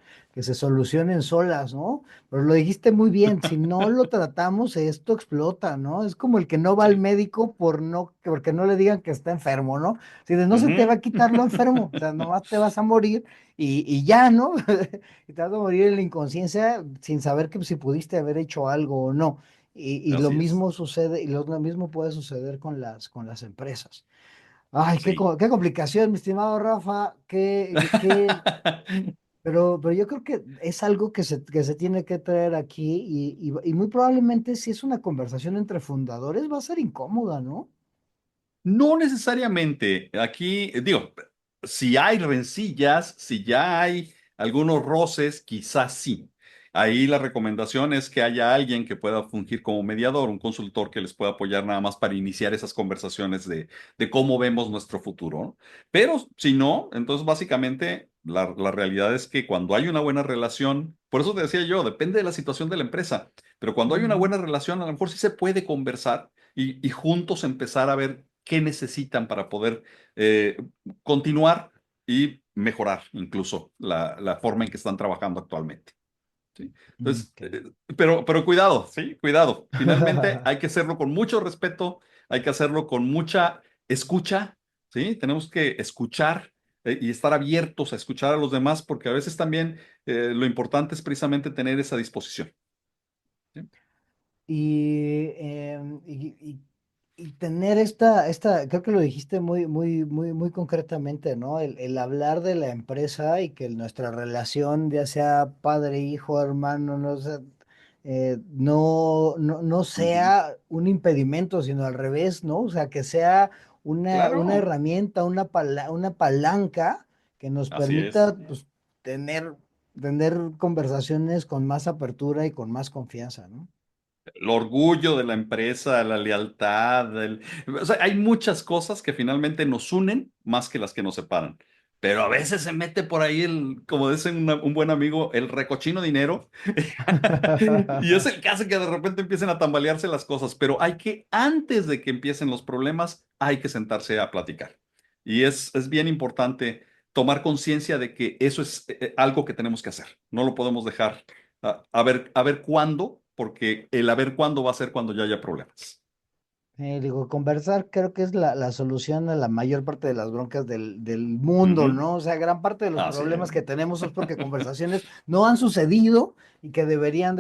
S1: solucionen solas, ¿no? Pero lo dijiste muy bien, si no lo tratamos, esto explota, ¿no? Es como el que no va al
S2: Sí.
S1: médico porque no le digan que está enfermo, ¿no? Si de no se te va
S2: Ujú.
S1: a quitar lo enfermo, o sea, nomás te vas a morir y ya, ¿no? Y te vas a morir en la inconsciencia sin saber que si pudiste haber hecho algo o no. Y lo
S2: Así es.
S1: mismo sucede, lo mismo puede suceder con con las empresas. Ay,
S2: Sí.
S1: qué complicación, mi estimado Rafa, pero yo creo que es algo que se tiene que traer aquí y muy probablemente si es una conversación entre fundadores va a ser incómoda, ¿no?
S2: No necesariamente. Aquí, digo, si hay rencillas, si ya hay algunos roces, quizás sí. Ahí la recomendación es que haya alguien que pueda fungir como mediador, un consultor que les pueda apoyar nada más para iniciar esas conversaciones de cómo vemos nuestro futuro, ¿no? Pero si no, entonces básicamente la realidad es que cuando hay una buena relación, por eso te decía yo, depende de la situación de la empresa, pero cuando hay una
S1: Ujú.
S2: buena relación, a lo mejor sí se puede conversar y juntos empezar a ver qué necesitan para poder eh, continuar y mejorar incluso la forma en que están trabajando actualmente. ¿Sí? Entonces,
S1: Ok.
S2: pero cuidado, ¿sí? Cuidado. Finalmente hay que hacerlo con mucho respeto, hay que hacerlo con mucha escucha, ¿sí? Tenemos que escuchar y estar abiertos a escuchar a los demás porque a veces también lo importante es precisamente tener esa disposición. ¿Sí?
S1: Y tener creo que lo dijiste muy concretamente, ¿no? El hablar de la empresa y que nuestra relación, ya sea padre, hijo, hermano, no
S2: Ujú.
S1: sea un impedimento, sino al revés, ¿no? O sea, que sea una
S2: Claro,
S1: herramienta, una palanca que nos
S2: así es.
S1: permita, pues, tener, tener conversaciones con más apertura y con más confianza, ¿no?
S2: El orgullo de la empresa, la lealtad, o sea, hay muchas cosas que finalmente nos unen más que las que nos separan. Pero a veces se mete por ahí como dice un buen amigo, el recochino dinero. Y es el que hace que de repente empiecen a tambalearse las cosas. Pero antes de que empiecen los problemas, hay que sentarse a platicar. Y es bien importante tomar conciencia de que eso es algo que tenemos que hacer. No lo podemos dejar a ver cuándo, porque el a ver cuándo va a ser cuando ya haya problemas.
S1: Digo, conversar creo que es la solución a la mayor parte de las broncas del mundo,
S2: Ujú.
S1: ¿no? O sea, gran parte de los
S2: Así es.
S1: problemas que tenemos es porque conversaciones no han sucedido y que deberían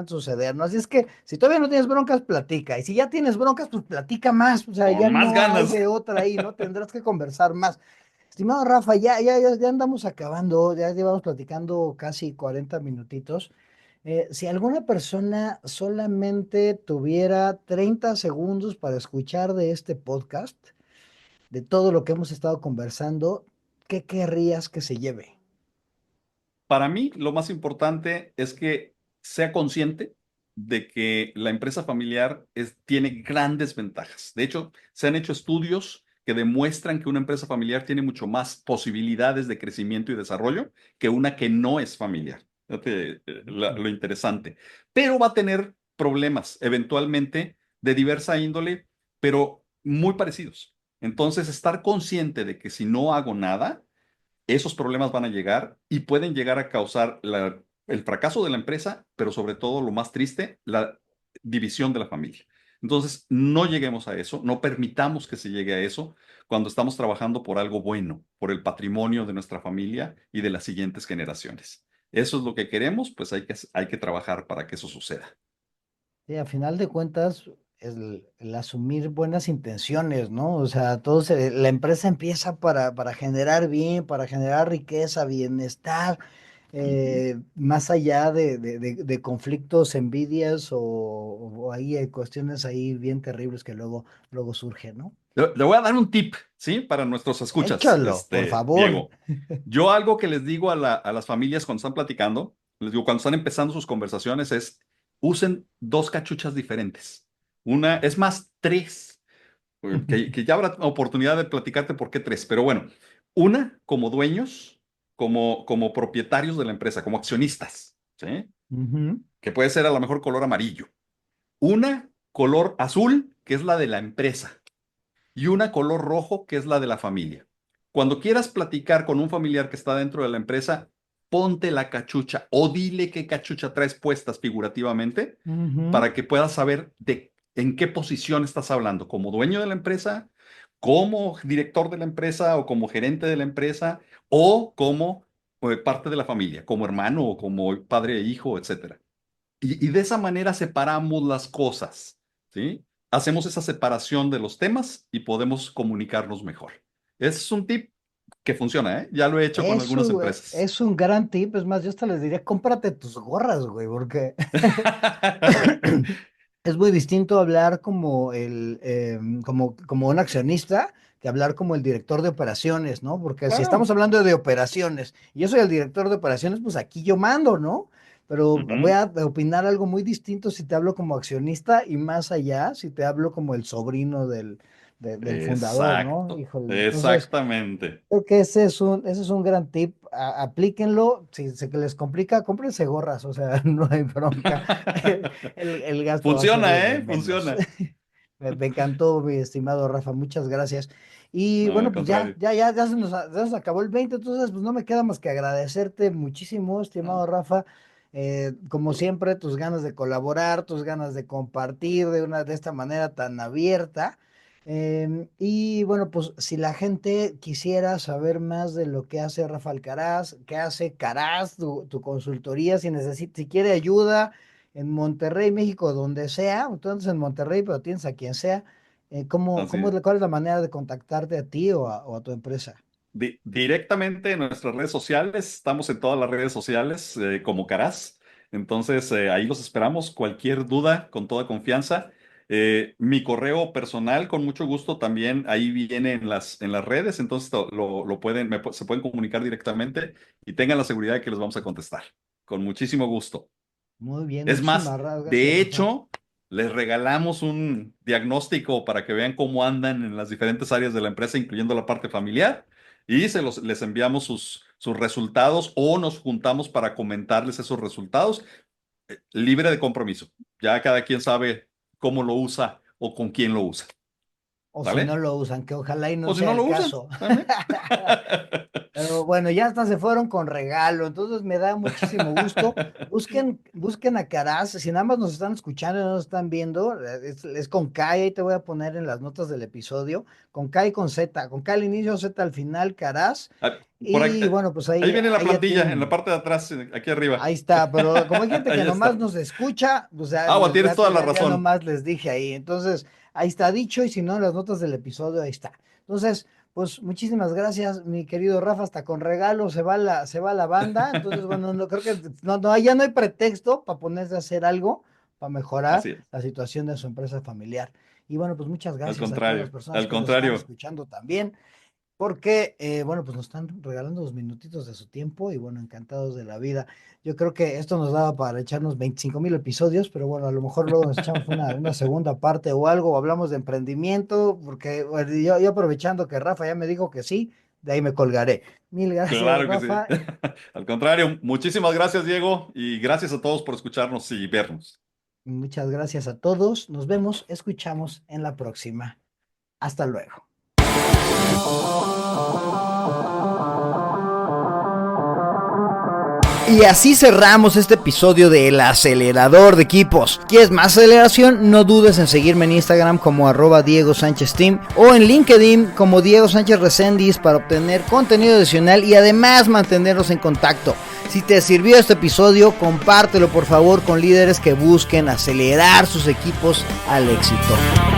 S1: suceder, ¿no? Así es que si todavía no tienes broncas, platica. Y si ya tienes broncas, pues platica más. O sea,
S2: Con
S1: ya
S2: más
S1: no hay
S2: ganas.
S1: de otra ahí, ¿no? Tendrás que conversar más. Estimado Rafa, ya andamos acabando, ya llevamos platicando casi 40 minutitos. Si alguna persona solamente tuviera 30 segundos para escuchar de este podcast, de todo lo que hemos estado conversando, ¿qué querrías que se lleve?
S2: Para mí, lo más importante es que sea consciente de que la empresa familiar tiene grandes ventajas. De hecho, se han hecho estudios que demuestran que una empresa familiar tiene mucho más posibilidades de crecimiento y desarrollo que una que no es familiar. Fíjate, lo interesante. Pero va a tener problemas eventualmente de diversa índole, pero muy parecidos. Entonces, estar consciente de que si no hago nada, esos problemas van a llegar y pueden llegar a causar el fracaso de la empresa, pero sobre todo lo más triste, la división de la familia. Entonces, no lleguemos a eso, no permitamos que se llegue a eso cuando estamos trabajando por algo bueno, por el patrimonio de nuestra familia y de las siguientes generaciones. Eso es lo que queremos, pues hay que trabajar para que eso suceda.
S1: Sí, a final de cuentas, el asumir buenas intenciones, ¿no? O sea, la empresa empieza para generar bien, para generar riqueza, bienestar,
S2: Ujú.
S1: más allá de conflictos, envidias o ahí hay cuestiones ahí bien terribles que luego surgen, ¿no?
S2: Le voy a dar un tip, ¿sí? Para nuestros escuchas,
S1: Échalo, por favor.
S2: Diego. Yo algo que les digo a las familias cuando están platicando, les digo, cuando están empezando sus conversaciones es, usen dos cachuchas diferentes. Es más, tres, que ya habrá oportunidad de platicarte por qué tres, pero bueno, una como dueños, como propietarios de la empresa, como accionistas, ¿sí?
S1: Ujú,
S2: Que puede ser a lo mejor color amarillo. Una color azul, que es la de la empresa y una color rojo, que es la de la familia. Cuando quieras platicar con un familiar que está dentro de la empresa, ponte la cachucha o dile qué cachucha traes puestas figurativamente
S1: ujú.
S2: para que puedas saber en qué posición estás hablando, como dueño de la empresa, como director de la empresa o como gerente de la empresa o como parte de la familia, como hermano o como padre e hijo, etcétera. Y de esa manera separamos las cosas, ¿sí? Hacemos esa separación de los temas y podemos comunicarnos mejor. Ese es un tip que funciona, ¿eh? Ya lo he hecho con algunas
S1: Eso,
S2: empresas.
S1: es un gran tip, es más, yo hasta les diría, cómprate tus gorras, güey, porque es muy distinto hablar como un accionista que hablar como el director de operaciones, ¿no? Porque si estamos
S2: Claro.
S1: hablando de operaciones y yo soy el director de operaciones, pues aquí yo mando, ¿no? Pero voy
S2: Ujú.
S1: a opinar algo muy distinto si te hablo como accionista y más allá si te hablo como el sobrino del fundador, ¿no?
S2: Exacto,
S1: Híjole, entonces
S2: exactamente.
S1: creo que ese es un gran tip. Aplíquenlo. Si se que les complica, cómprense gorras. O sea, no hay bronca. El gasto va a ser
S2: Funciona,
S1: de
S2: ¿eh?
S1: menos.
S2: Funciona.
S1: Me encantó, mi estimado Rafa. Muchas gracias. Y
S2: No, al
S1: bueno, pues ya,
S2: contrario.
S1: ya, ya, ya se nos acabó el 20. Entonces, pues no me queda más que agradecerte muchísimo,
S2: Ah,
S1: estimado Rafa. Como siempre, tus ganas de colaborar, tus ganas de compartir de esta manera tan abierta. Y bueno, pues si la gente quisiera saber más de lo que hace Rafa Alcaraz, qué hace Caraz, tu consultoría, si quiere ayuda, en Monterrey, México, donde sea, tú andas en Monterrey, pero tienes a quien sea,
S2: Así es.
S1: ¿cuál es la manera de contactarte a ti o a tu empresa?
S2: Directamente en nuestras redes sociales, estamos en todas las redes sociales como Caraz. Entonces, ahí los esperamos. Cualquier duda, con toda confianza. Mi correo personal, con mucho gusto, también ahí viene en las redes. Entonces, lo pueden, se pueden comunicar directamente y tengan la seguridad de que les vamos a contestar. Con muchísimo gusto.
S1: Muy bien,
S2: Es más,
S1: muchísimas gracias,
S2: de
S1: Rafa.
S2: hecho, les regalamos un diagnóstico para que vean cómo andan en las diferentes áreas de la empresa, incluyendo la parte familiar, y les enviamos sus resultados o nos juntamos para comentarles esos resultados, libre de compromiso. Ya cada quien sabe cómo lo usa o con quién lo usa.
S1: O si no
S2: ¿Sale?
S1: lo usan, que ojalá y no
S2: O si
S1: sea
S2: no
S1: el
S2: lo usan,
S1: caso.
S2: también.
S1: Pero bueno, ya hasta se fueron con regalo, entonces me da muchísimo gusto. Busquen a Caraz, si nada más nos están escuchando y no nos están viendo, es con K, ahí te voy a poner en las notas del episodio, con K y con Z, con K al inicio, Z al final, Caraz.
S2: Ah, Por aquí,
S1: Y bueno, pues
S2: ahí viene la
S1: ahí ya
S2: plantilla, en la
S1: tienen,
S2: parte de atrás, aquí arriba.
S1: ahí está, pero como hay gente que
S2: Ahí
S1: nomás
S2: está.
S1: nos escucha, pues
S2: Bueno, tienes toda la
S1: ya
S2: razón.
S1: nomás les dije ahí. Entonces, ahí está dicho, y si no, en las notas del episodio, ahí está. Entonces, pues muchísimas gracias, mi querido Rafa, hasta con regalo se va la banda. Entonces, bueno, no creo que ya no hay pretexto para ponerse a hacer algo para mejorar
S2: Así es.
S1: la situación de su empresa familiar. Y bueno, pues muchas
S2: Al
S1: gracias a todas las
S2: contrario,
S1: personas
S2: al
S1: que nos están
S2: contrario.
S1: escuchando también. Porque, bueno, pues nos están regalando 2 minutitos de su tiempo y bueno, encantados de la vida. Yo creo que esto nos daba para echarnos 25,000 episodios, pero bueno, a lo mejor luego nos echamos una segunda parte o algo, o hablamos de emprendimiento, porque bueno, yo aprovechando que Rafa ya me dijo que sí, de ahí me colgaré. Mil gracias,
S2: Claro que sí.
S1: Rafa.
S2: Al contrario, muchísimas gracias, Diego, y gracias a todos por escucharnos y vernos.
S1: Muchas gracias a todos. Nos vemos, escuchamos en la próxima. Hasta luego. Y así cerramos este episodio de El Acelerador de Equipos. ¿Quieres más aceleración? No dudes en seguirme en Instagram como @DiegoSánchezTeam o en LinkedIn como Diego Sánchez Recendis para obtener contenido adicional y además mantenernos en contacto. Si te sirvió este episodio, compártelo por favor con líderes que busquen acelerar sus equipos al éxito.